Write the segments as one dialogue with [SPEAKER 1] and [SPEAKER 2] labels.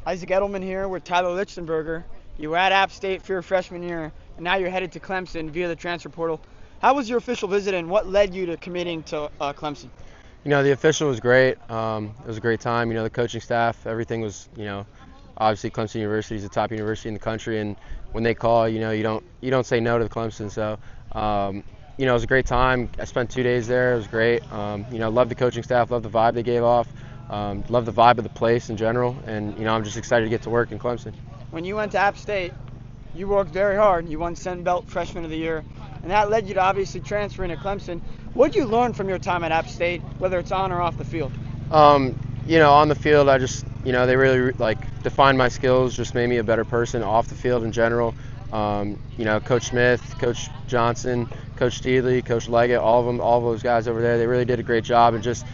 [SPEAKER 1] Isaac Edelman here with Tyler Lichtenberger. You were at App State for your freshman year, and now you're headed to Clemson via the transfer portal. How was your official visit, and what led you to committing to Clemson?
[SPEAKER 2] The official was great. It was a great time. The coaching staff, everything was, obviously Clemson University is the top university in the country, and when they call, you don't say no to the Clemson. So, it was a great time. I spent 2 days there. It was great. Loved the coaching staff, loved the vibe they gave off, loved the vibe of the place in general, and I'm just excited to get to work in Clemson.
[SPEAKER 1] When you went to App State, you worked very hard. You won Sun Belt Freshman of the Year, and that led you to obviously transferring to Clemson. What did you learn from your time at App State, whether it's on or off the field?
[SPEAKER 2] On the field, I just, they really defined my skills, just made me a better person. Off the field in general, Coach Smith, Coach Johnson, Coach Steedley, Coach Leggett, all of those guys over there, they really did a great job in just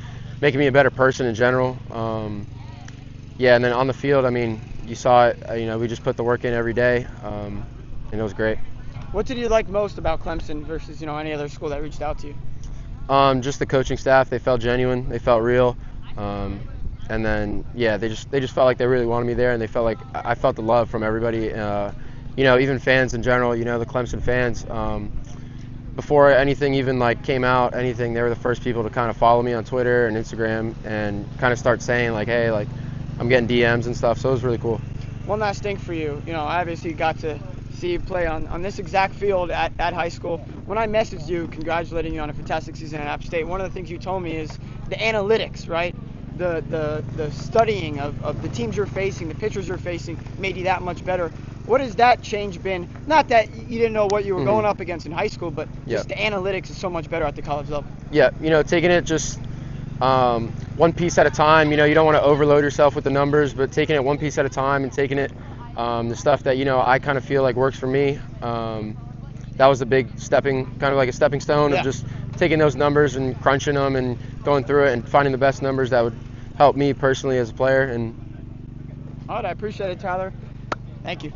[SPEAKER 2] making me a better person in general. And then on the field, you saw it, we just put the work in every day, and it was great.
[SPEAKER 1] What did you like most about Clemson versus, any other school that reached out to you?
[SPEAKER 2] Just the coaching staff. They felt genuine. They felt real. And then, they just felt like they really wanted me there, and they felt like I felt the love from everybody. Even fans in general. The Clemson fans. Before anything even came out, they were the first people to kind of follow me on Twitter and Instagram and kind of start saying hey, I'm getting DMs and stuff. So it was really cool.
[SPEAKER 1] One last thing for you. I obviously got to see you play on this exact field at high school. When I messaged you congratulating you on a fantastic season at App State, one of the things you told me is the analytics, right? The studying of the teams you're facing, the pitchers you're facing, made you that much better. What has that change been? Not that you didn't know what you were going up against in high school, but just the analytics is so much better at the college level. Yeah,
[SPEAKER 2] taking it just one piece at a time. You don't want to overload yourself with the numbers, but taking it one piece at a time and taking it the stuff that I kind of feel like works for me. That was a big stepping stone of just taking those numbers and crunching them and going through it and finding the best numbers that would help me personally as a player. And
[SPEAKER 1] all right, I appreciate it, Tyler. Thank you.